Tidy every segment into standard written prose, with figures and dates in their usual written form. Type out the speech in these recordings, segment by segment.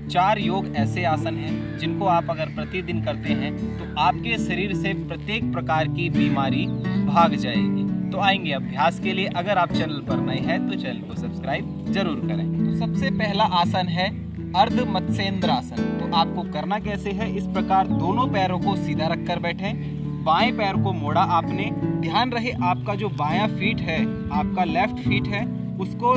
4 योग ऐसे आसन हैं जिनको आप अगर प्रतिदिन करते हैं तो आपके शरीर से प्रत्येक प्रकार की बीमारी भाग जाएगी। तो आएंगे अभ्यास के लिए। अगर आप चैनल पर नए हैं तो चैनल को सब्सक्राइब जरूर करें। तो सबसे पहला आसन है अर्ध मत्स्येंद्र आसन। तो आपको करना कैसे है, इस प्रकार दोनों पैरों को सीधा रखकर बैठें। बाएं पैर को मोड़ा आपने, ध्यान रहे आपका जो बायां फीट है, आपका लेफ्ट फीट है, उसको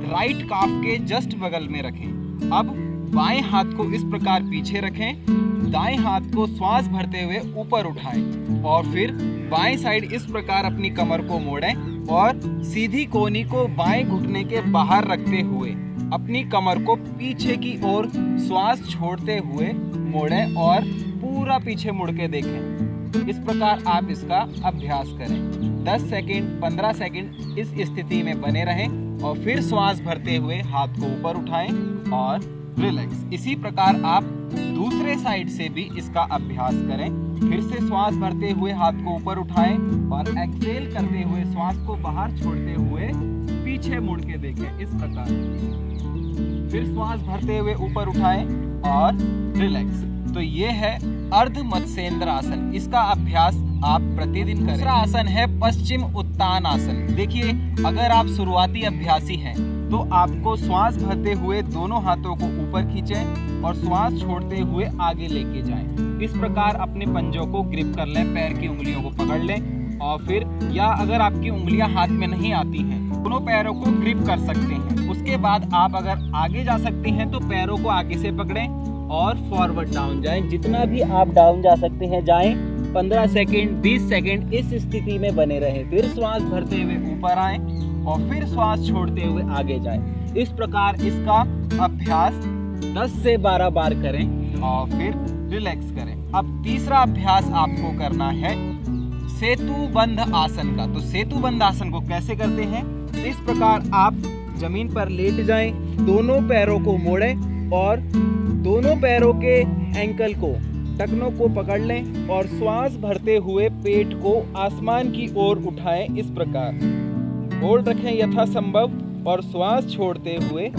राइट काफ के जस्ट बगल में रखें। अब बाएं हाथ को इस प्रकार पीछे रखें, दाएं हाथ को श्वास भरते हुए ऊपर उठाएं और फिर बाएं साइड इस प्रकार अपनी कमर को मोड़ें और सीधी कोहनी को बाएं घुटने के बाहर रखते हुए अपनी कमर को पीछे की ओर श्वास छोड़ते हुए मोड़ें और पूरा पीछे मुड़ के देखें। इस प्रकार आप इसका अभ्यास करें। 10 सेकंड 15 सेकंड इस स्थिति में बने रहें और फिर श्वास भरते हुए हाथ को ऊपर उठाएं और रिलैक्स। इसी प्रकार आप दूसरे साइड से भी इसका अभ्यास करें। फिर से श्वास भरते हुए हाथ को ऊपर उठाएं और एक्सहेल करते हुए श्वास को बाहर छोड़ते हुए पीछे मुड़ के देखें। इस प्रकार फिर श्वास भरते हुए ऊपर उठाएं और रिलैक्स। तो ये है अर्ध मत्स्येंद्र आसन। इसका अभ्यास आप प्रतिदिन करें। दूसरा आसन है पश्चिम उत्तान आसन। देखिए, अगर आप शुरुआती अभ्यासी हैं तो आपको श्वास भरते हुए दोनों हाथों को ऊपर खींचें और श्वास छोड़ते हुए आगे लेके जाएं। इस प्रकार अपने पंजों को ग्रिप कर लें, पैर की उंगलियों को पकड़ लें और फिर, या अगर आपकी उंगलियां हाथ में नहीं आती हैं, दोनों पैरों को ग्रिप कर सकते हैं। उसके बाद आप अगर आगे जा सकते हैं तो पैरों को आगे से पकड़ें और फॉरवर्ड डाउन जाएं। जितना भी आप डाउन जा सकते हैं जाएं। 15 सेकंड 20 सेकंड इस स्थिति में बने रहें। फिर श्वास भरते हुए ऊपर आएं और फिर श्वास छोड़ते हुए आगे जाएं। इस प्रकार इसका अभ्यास 10 से 12 बार करें और फिर रिलैक्स करें। अब तीसरा अभ्यास आपको करना है सेतु बंध आसन का। तो सेतु बंध आसन को कैसे करते हैं, इस प्रकार आप जमीन पर लेट जाएं, दोनों पैरों को मोड़ें और दोनों पैरों के एंकल को, टखनों को पकड़ लें और श्वास भरते हुए पेट को आसमान की ओर उठाएं। इस प्रकार होल्ड रखें यथासंभव और श्वास छोड़ते हुए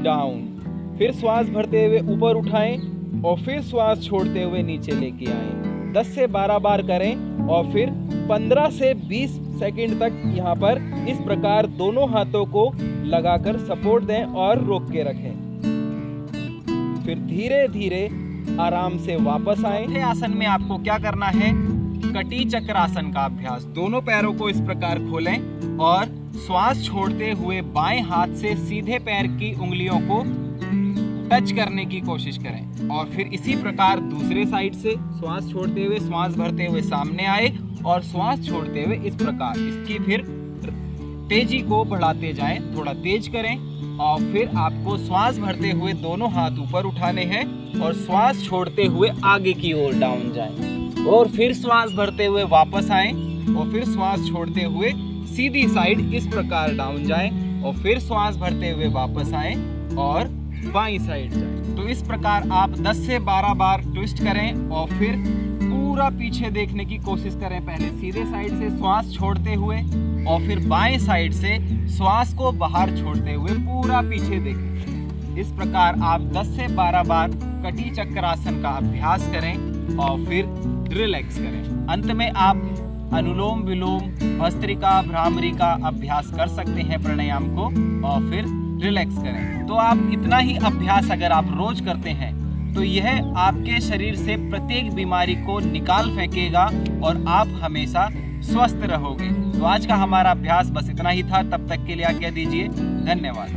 डाउन। फिर श्वास भरते हुए ऊपर उठाएं और फिर श्वास छोड़ते हुए नीचे लेके आएं। 10 से 12 बार करें और फिर 15 से 20 सेकंड तक यहाँ पर इस प्रकार दोनों हाथों को लगाकर सपोर्ट दें और रोक के रखें। फिर धीरे धीरे आराम से वापस आएं। आसन में आपको क्या करना है, कटी चक्रासन का अभ्यास। दोनों पैरों को इस प्रकार खोलें और श्वास छोड़ते हुए बाएं हाथ से सीधे पैर की उंगलियों को टच करने की कोशिश करें और फिर इसी प्रकार दूसरे साइड से श्वास छोड़ते हुए श्वास भरते हुए सामने आए और श्वास छोड़ते हुए इस प्रकार। इसकी फिर तेजी को बढ़ाते जाएं, थोड़ा तेज करें और फिर आपको श्वास भरते हुए दोनों हाथ ऊपर उठाने हैं और श्वास छोड़ते हुए आगे की ओर डाउन जाएं और फिर श्वास भरते हुए वापस आएं और फिर श्वास छोड़ते हुए सीधी साइड इस प्रकार डाउन जाएं और फिर श्वास भरते हुए वापस आएं और बाईं साइड जाएं। तो इस प्रकार आप 10 से 12 बार ट्विस्ट करें और फिर पूरा पीछे देखने की कोशिश करें। पहले सीधे साइड से श्वास छोड़ते हुए और फिर बाएं साइड से श्वास को बाहर छोड़ते हुए पूरा पीछे देखें। इस प्रकार आप 10 से 12 बार कटी चक्रासन का अभ्यास करें और फिर रिलैक्स करें। अंत में आप अनुलोम विलोम, भस्त्रिका, भ्रामरी का अभ्यास कर सकते हैं प्राणायाम को और फिर रिलैक्स करें। तो आप इतना ही अभ्यास अगर आप रोज करते हैं तो यह आपके शरीर से प्रत्येक बीमारी को निकाल फेंकेगा और आप हमेशा स्वस्थ रहोगे। तो आज का हमारा अभ्यास बस इतना ही था। तब तक के लिए आज्ञा दीजिए। धन्यवाद।